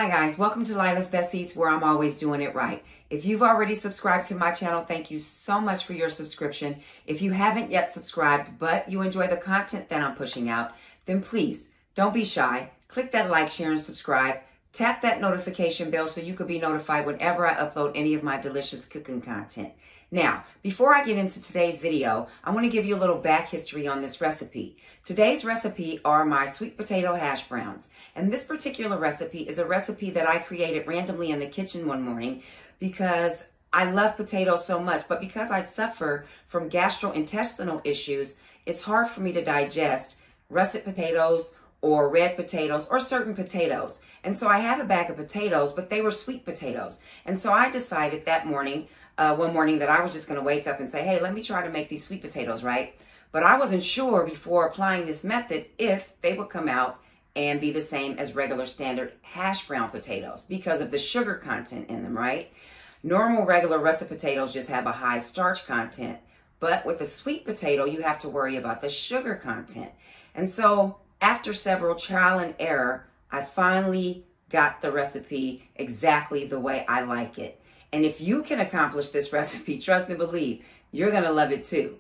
Hi guys, welcome to Lila's Best Eats, where I'm always doing it right. If you've already subscribed to my channel, thank you so much for your subscription. If you haven't yet subscribed, but you enjoy the content that I'm pushing out, then please don't be shy. Click that like, share, and subscribe. Tap that notification bell so you can be notified whenever I upload any of my delicious cooking content. Now, before I get into today's video, I want to give you a little back history on this recipe. Today's recipe are my sweet potato hash browns. And this particular recipe is a recipe that I created randomly in the kitchen one morning because I love potatoes so much, but because I suffer from gastrointestinal issues, it's hard for me to digest russet potatoes or red potatoes or certain potatoes. And so I had a bag of potatoes, but they were sweet potatoes. And so I decided that morning, one morning, that I was just going to wake up and say, hey, let me try to make these sweet potatoes, right? But I wasn't sure before applying this method if they would come out and be the same as regular standard hash brown potatoes because of the sugar content in them, right? Normal regular russet potatoes just have a high starch content, but with a sweet potato, you have to worry about the sugar content. And so after several trial and error, I finally got the recipe exactly the way I like it. And if you can accomplish this recipe, trust and believe, you're going to love it too.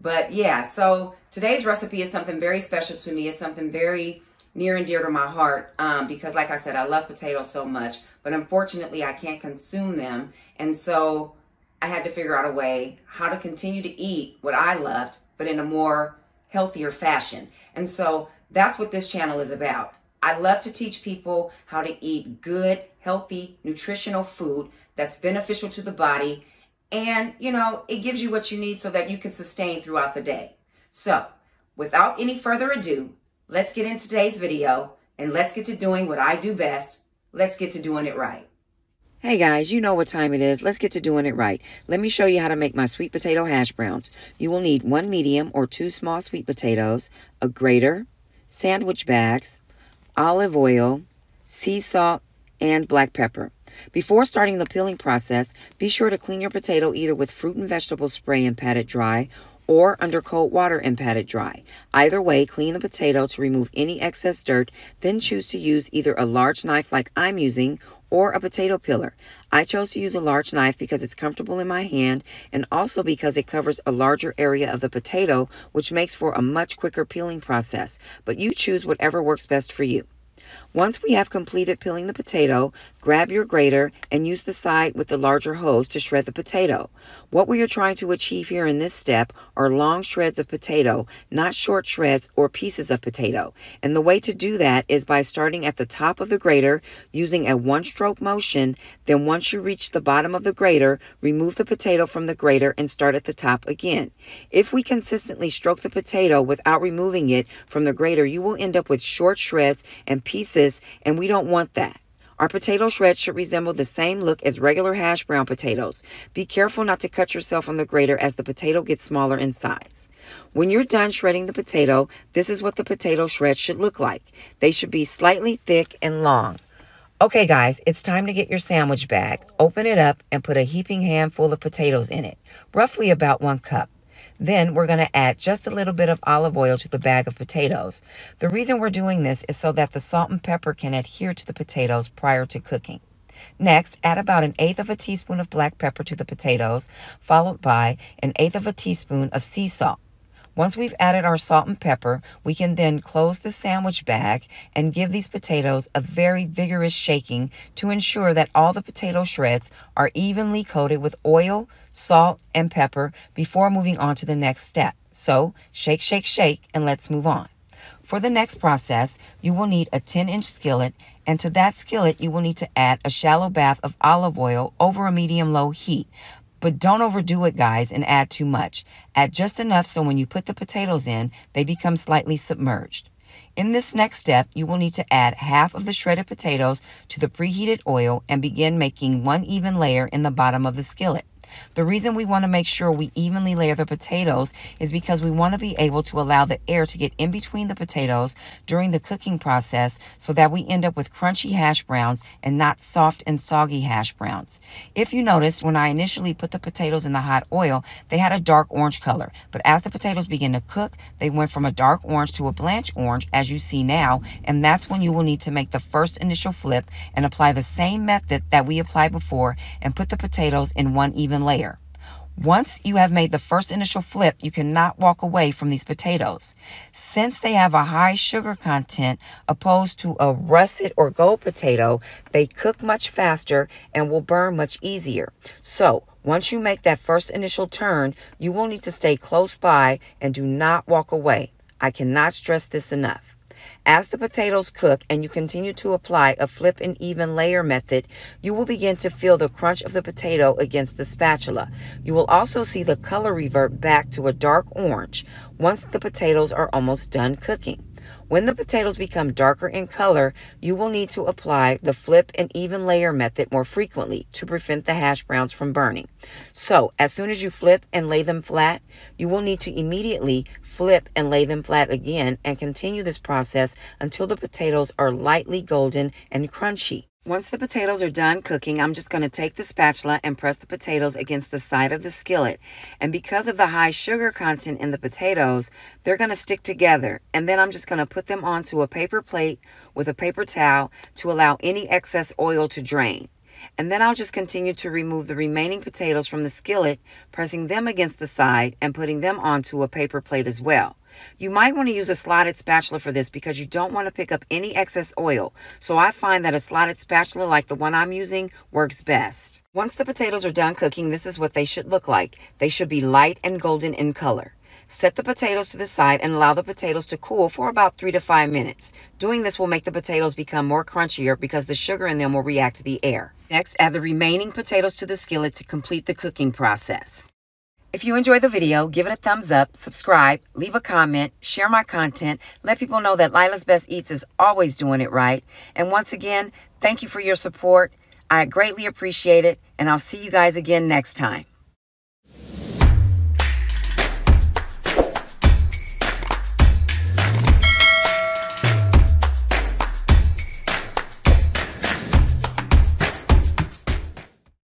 But yeah, so today's recipe is something very special to me. It's something very near and dear to my heart because, like I said, I love potatoes so much. But unfortunately, I can't consume them. And so I had to figure out a way how to continue to eat what I loved, but in a more healthier fashion. And so that's what this channel is about. I love to teach people how to eat good, healthy, nutritional food that's beneficial to the body. And, you know, it gives you what you need so that you can sustain throughout the day. So, without any further ado, let's get into today's video and let's get to doing what I do best. Let's get to doing it right. Hey guys, you know what time it is. Let's get to doing it right. Let me show you how to make my sweet potato hash browns. You will need 1 medium or 2 small sweet potatoes, a grater, sandwich bags, olive oil, sea salt, and black pepper. Before starting the peeling process, be sure to clean your potato either with fruit and vegetable spray and pat it dry, or under cold water and pat it dry. Either way, clean the potato to remove any excess dirt, then choose to use either a large knife like I'm using or a potato peeler. I chose to use a large knife because it's comfortable in my hand and also because it covers a larger area of the potato, which makes for a much quicker peeling process. But you choose whatever works best for you. Once we have completed peeling the potato, grab your grater and use the side with the larger hose to shred the potato. What we are trying to achieve here in this step are long shreds of potato, not short shreds or pieces of potato. And the way to do that is by starting at the top of the grater using a one-stroke motion. Then once you reach the bottom of the grater, remove the potato from the grater and start at the top again. If we consistently stroke the potato without removing it from the grater, you will end up with short shreds and pieces, and we don't want that. Our potato shreds should resemble the same look as regular hash brown potatoes. Be careful not to cut yourself on the grater as the potato gets smaller in size. When you're done shredding the potato, this is what the potato shreds should look like. They should be slightly thick and long. Okay guys, it's time to get your sandwich bag. Open it up and put a heaping handful of potatoes in it, roughly about 1 cup. Then we're going to add just a little bit of olive oil to the bag of potatoes. The reason we're doing this is so that the salt and pepper can adhere to the potatoes prior to cooking. Next, add about 1/8 of a teaspoon of black pepper to the potatoes, followed by 1/8 of a teaspoon of sea salt. Once we've added our salt and pepper, we can then close the sandwich bag and give these potatoes a very vigorous shaking to ensure that all the potato shreds are evenly coated with oil, salt, and pepper before moving on to the next step. So, shake, shake, shake, and let's move on. For the next process, you will need a 10-inch skillet, and to that skillet, you will need to add a shallow bath of olive oil over a medium-low heat. But don't overdo it, guys, and add too much. Add just enough so when you put the potatoes in, they become slightly submerged. In this next step, you will need to add half of the shredded potatoes to the preheated oil and begin making one even layer in the bottom of the skillet. The reason we want to make sure we evenly layer the potatoes is because we want to be able to allow the air to get in between the potatoes during the cooking process so that we end up with crunchy hash browns and not soft and soggy hash browns. If you noticed, when I initially put the potatoes in the hot oil, they had a dark orange color, but as the potatoes begin to cook, they went from a dark orange to a blanch orange, as you see now, and that's when you will need to make the first initial flip and apply the same method that we applied before and put the potatoes in one even layer. Once you have made the first initial flip, you cannot walk away from these potatoes. Since they have a high sugar content opposed to a russet or gold potato, they cook much faster and will burn much easier. So, once you make that first initial turn, you will need to stay close by and do not walk away. I cannot stress this enough. As the potatoes cook and you continue to apply a flip and even layer method, you will begin to feel the crunch of the potato against the spatula. You will also see the color revert back to a dark orange once the potatoes are almost done cooking. When the potatoes become darker in color, you will need to apply the flip and even layer method more frequently to prevent the hash browns from burning. So, as soon as you flip and lay them flat, you will need to immediately flip and lay them flat again and continue this process until the potatoes are lightly golden and crunchy. Once the potatoes are done cooking, I'm just going to take the spatula and press the potatoes against the side of the skillet. And because of the high sugar content in the potatoes, they're going to stick together. And then I'm just going to put them onto a paper plate with a paper towel to allow any excess oil to drain. And then I'll just continue to remove the remaining potatoes from the skillet, pressing them against the side and putting them onto a paper plate as well. You might want to use a slotted spatula for this because you don't want to pick up any excess oil. So I find that a slotted spatula like the one I'm using works best. Once the potatoes are done cooking, this is what they should look like. They should be light and golden in color. Set the potatoes to the side and allow the potatoes to cool for about 3 to 5 minutes. Doing this will make the potatoes become more crunchier because the sugar in them will react to the air. Next, add the remaining potatoes to the skillet to complete the cooking process. If you enjoyed the video, give it a thumbs up, subscribe, leave a comment, share my content, let people know that Lila's Best Eats is always doing it right. And once again, thank you for your support. I greatly appreciate it, and I'll see you guys again next time.